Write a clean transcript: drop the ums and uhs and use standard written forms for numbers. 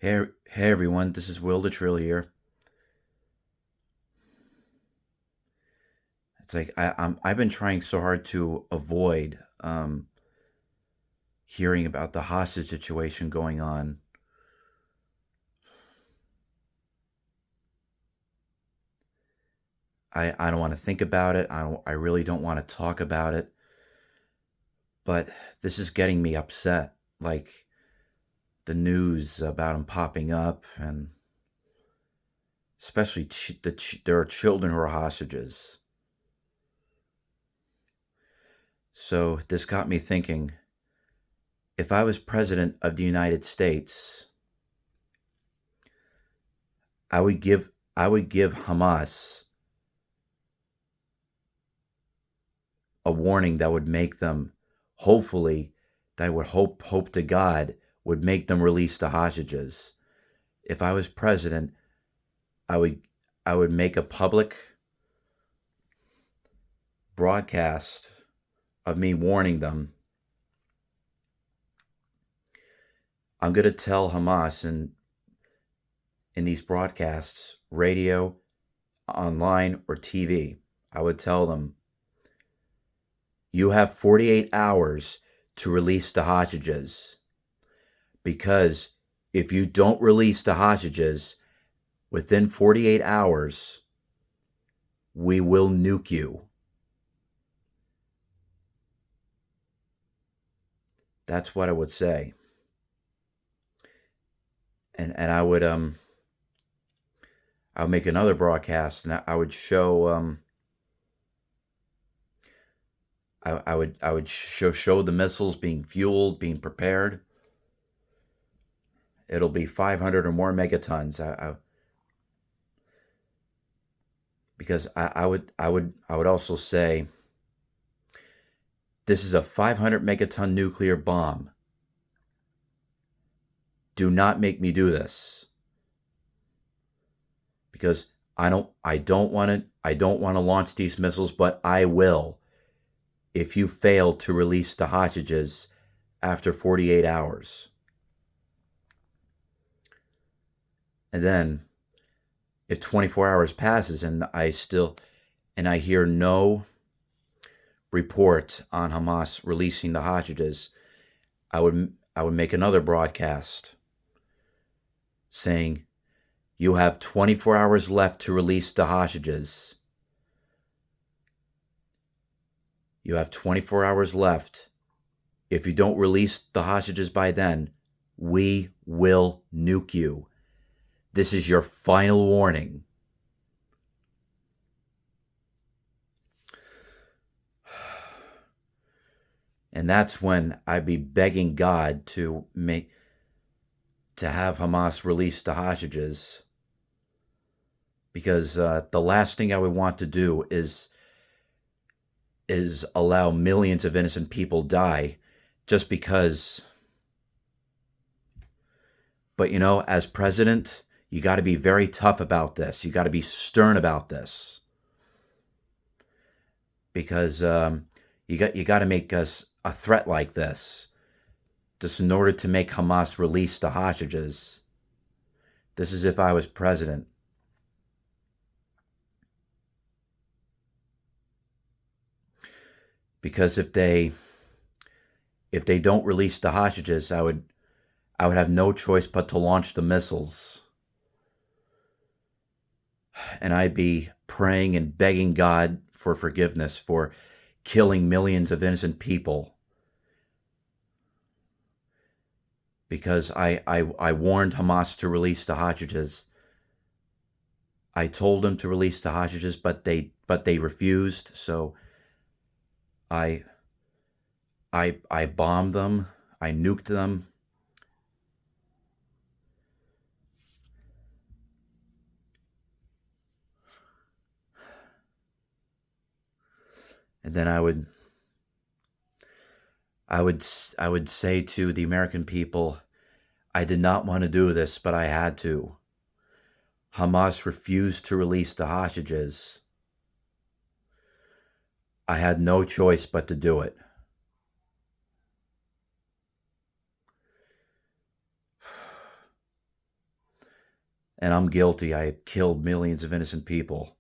Hey everyone, this is Will the Trill here. It's like I've been trying so hard to avoid hearing about the hostage situation going on. I don't want to think about it. I really don't want to talk about it. But this is getting me upset. Like the news about them popping up, and especially there are children who are hostages. So this got me thinking. If I was president of the United States, I would give Hamas a warning that would make them, hopefully, that I would hope to God would make them release the hostages. If I was president, I would I would make a public broadcast of me warning them. I'm going to tell Hamas in these broadcasts, radio, online, or TV, I would tell them, you have 48 hours to release the hostages. Because if you don't release the hostages within 48 hours, we will nuke you. That's what I would say. And I would make another broadcast, and I would show I would show the missiles being fueled, being prepared. It'll be 500 or more megatons. Because I would also say this is a 500 megaton nuclear bomb. Do not make me do this. Because I don't want to launch these missiles, but I will if you fail to release the hostages after 48 hours. And then if 24 hours passes and I hear no report on Hamas releasing the hostages, I would make another broadcast saying, you have 24 hours left to release the hostages. You have 24 hours left. If you don't release the hostages by then, we will nuke you. This is your final warning. And that's when I'd be begging God to have Hamas release the hostages. Because the last thing I would want to do is allow millions of innocent people die just because. But as president, you got to be very tough about this. You got to be stern about this. Because you got to make us a threat like this, just in order to make Hamas release the hostages. This is if I was president. Because if they don't release the hostages, I would have no choice but to launch the missiles. And I'd be praying and begging God for forgiveness for killing millions of innocent people. Because I warned Hamas to release the hostages. I told them to release the hostages, but they refused. So I bombed them. I nuked them. And then I would say to the American people, I did not want to do this, but I had to. Hamas refused to release the hostages. I had no choice but to do it. and I'm guilty. I killed millions of innocent people.